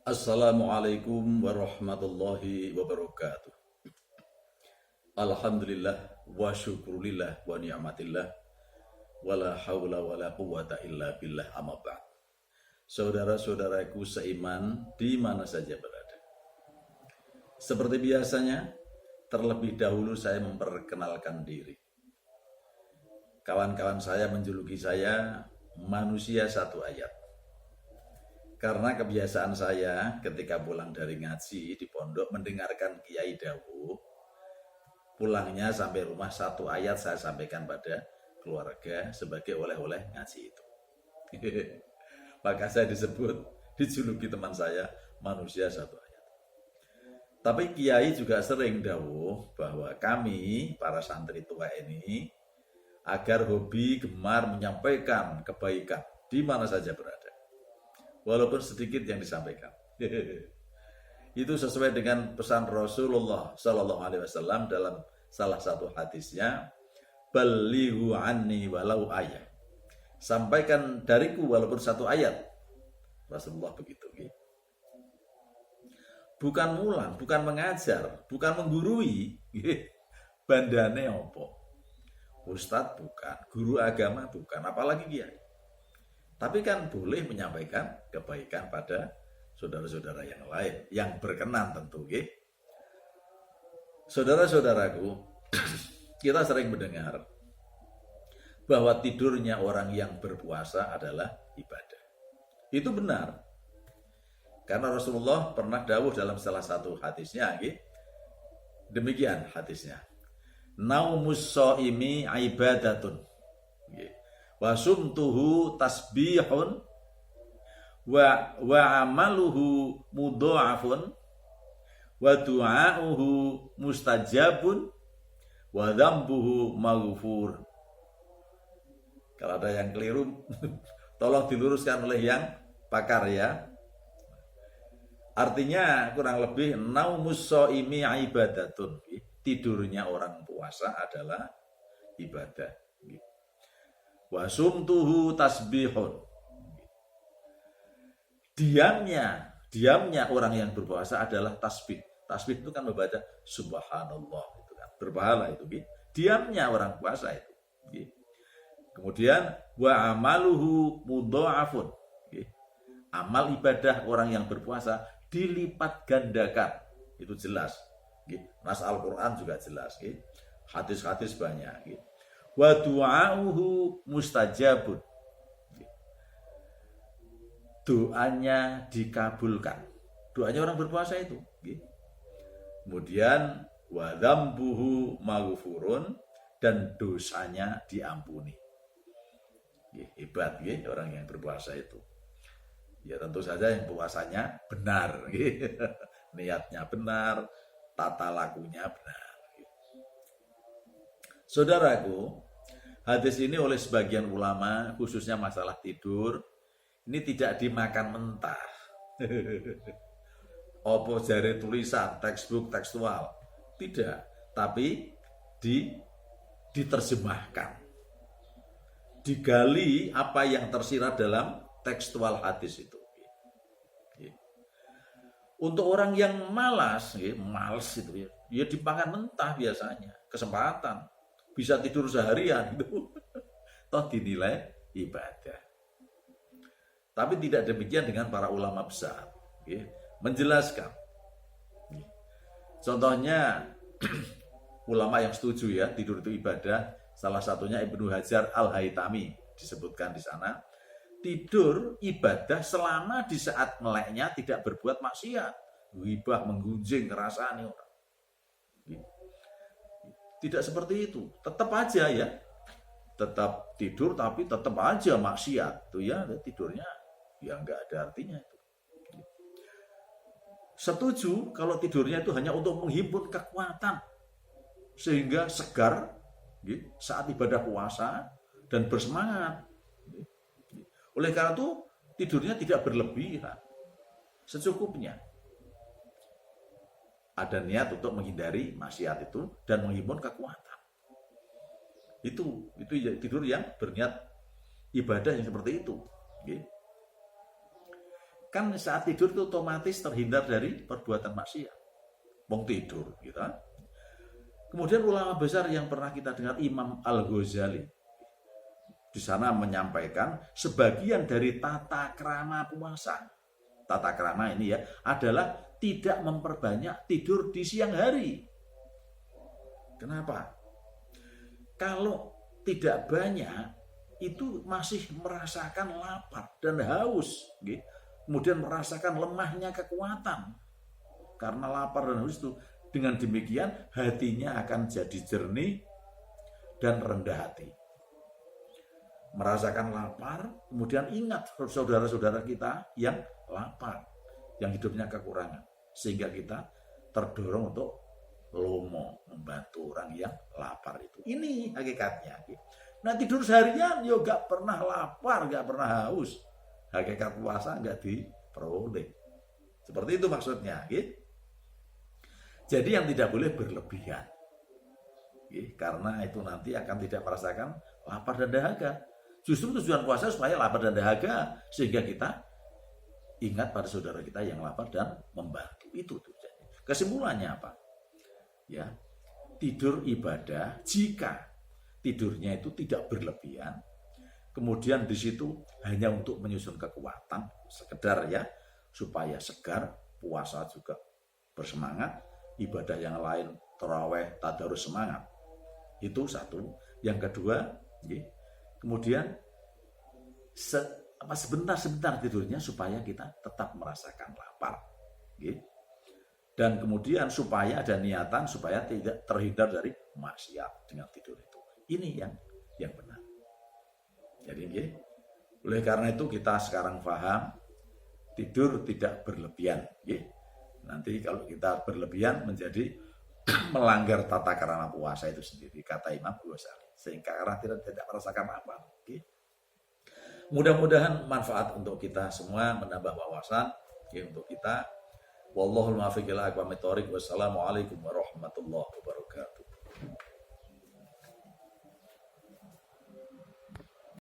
Assalamualaikum warahmatullahi wabarakatuh. Alhamdulillah wa syukurillah wa ni'matillah wa la hawla wa la quwata illa billah amma ba'd. Saudara-saudaraku seiman di mana saja berada. Seperti biasanya, terlebih dahulu saya memperkenalkan diri. Kawan-kawan saya menjuluki saya manusia satu ayat. Karena kebiasaan saya ketika pulang dari ngaji di pondok mendengarkan Kiai dawuh, pulangnya sampai rumah satu ayat saya sampaikan pada keluarga sebagai oleh-oleh ngaji itu. Maka saya dijuluki teman saya manusia satu ayat. Tapi Kiai juga sering dawuh bahwa kami para santri tua ini agar hobi gemar menyampaikan kebaikan di mana saja berada. Walaupun sedikit yang disampaikan. Itu sesuai dengan pesan Rasulullah Sallallahu Alaihi Wasallam dalam salah satu hadisnya, "Balighu anni walau ayat." Sampaikan dariku walaupun satu ayat. Rasulullah begitu. Bukan mulang, bukan mengajar, bukan menggurui. Bandane opo? Ustadz bukan, guru agama bukan, apalagi kiai. Tapi kan boleh menyampaikan kebaikan pada saudara-saudara yang lain, yang berkenan tentu. Saudara-saudaraku, kita sering mendengar bahwa tidurnya orang yang berpuasa adalah ibadah. Itu benar. Karena Rasulullah pernah dawuh dalam salah satu hadisnya, demikian hadisnya. Naumus shaimi ibadatun. Wa sumtuhu tasbihun wa amaluhu mudha'afun wa du'a'uhu mustajabun wa dzambuhu maghfur. Kalau ada yang keliru tolong diluruskan oleh yang pakar ya. Artinya kurang lebih naumus shaimi ibadatun. Tidurnya orang puasa adalah ibadah. Wa sumtuhu tasbihun. Diamnya orang yang berpuasa adalah tasbih. Tasbih itu kan membaca subhanallah, itu kan berpahala itu. Diamnya orang puasa itu. Kemudian wa amaluhu mudha'afun. Amal ibadah orang yang berpuasa dilipat gandakan. Itu jelas. Nas Al-Qur'an juga jelas. Hadis-hadis banyak. Wa du'a'uhu mustajabun. Doanya dikabulkan. Doanya orang berpuasa itu. Kemudian wa dzambuhu maghfurun, dan dosanya diampuni. Hebat orang yang berpuasa itu. Ya tentu saja yang puasanya benar. Niatnya benar, tata lakunya benar. Saudaraku, hadis ini oleh sebagian ulama, khususnya masalah tidur, ini tidak dimakan mentah. Opo jare tulisan, textbook, tekstual. Tidak, tapi diterjemahkan. Digali apa yang tersirat dalam tekstual hadis itu. Untuk orang yang males itu ya dimakan mentah biasanya, kesempatan. Bisa tidur seharian itu toh dinilai ibadah. Tapi tidak demikian dengan para ulama besar. Menjelaskan. Contohnya ulama yang setuju ya tidur itu ibadah, salah satunya Ibnu Hajar Al-Haytami disebutkan di sana. Tidur ibadah selama di saat meleknya tidak berbuat maksiat, ghibah, menggunjing, ngerasani orang. Tidak seperti itu, tetap aja ya, tetap tidur tapi tetap aja maksiat tuh ya, tidurnya ya nggak ada artinya itu. Setuju kalau tidurnya itu hanya untuk menghimpun kekuatan sehingga segar saat ibadah puasa dan bersemangat. Oleh karena itu tidurnya tidak berlebihan, secukupnya. Ada niat untuk menghindari maksiat itu dan menghimpun kekuatan. Itu tidur yang berniat ibadah yang seperti itu. kan saat tidur itu otomatis terhindar dari perbuatan maksiat. Wong tidur, gitu. Kemudian ulama besar yang pernah kita dengar, Imam Al-Ghazali, di sana menyampaikan sebagian dari tata krama puasa. Tata krama ini ya adalah tidak memperbanyak tidur di siang hari. Kenapa? Kalau tidak banyak, itu masih merasakan lapar dan haus, gitu. Kemudian merasakan lemahnya kekuatan karena lapar dan haus itu. Dengan demikian hatinya akan jadi jernih dan rendah hati. Merasakan lapar, kemudian ingat saudara-saudara kita yang lapar, yang hidupnya kekurangan, sehingga kita terdorong untuk lomo, membantu orang yang lapar itu. Ini hakikatnya. Nah, tidur seharian yo gak pernah lapar, gak pernah haus. Hakikat puasa gak diperoleh. Seperti itu maksudnya. Jadi yang tidak boleh berlebihan. Karena itu nanti akan tidak merasakan lapar dan dahaga. Justru tujuan puasa supaya lapar dan dahaga, sehingga kita ingat pada saudara kita yang lapar dan membantu. Itu tujuannya. Kesimpulannya apa? Ya, tidur ibadah jika tidurnya itu tidak berlebihan, kemudian di situ hanya untuk menyusun kekuatan, sekedar ya supaya segar, puasa juga bersemangat, ibadah yang lain tarawih tadarus semangat. Itu satu. Yang kedua, kemudian sebentar-sebentar tidurnya supaya kita tetap merasakan lapar. Dan kemudian supaya ada niatan supaya tidak terhindar dari maksiat dengan tidur itu. Ini yang benar. Jadi oleh karena itu kita sekarang paham tidur tidak berlebihan. Nanti kalau kita berlebihan menjadi melanggar tata krama puasa itu sendiri, kata Imam Ghazali. Sehingga karena tidak merasakan apa. Mudah-mudahan manfaat untuk kita semua, menambah wawasan untuk kita. Wallahul muwaffiq ila aqwamit thoriq. Wassalamualaikum warahmatullahi wabarakatuh.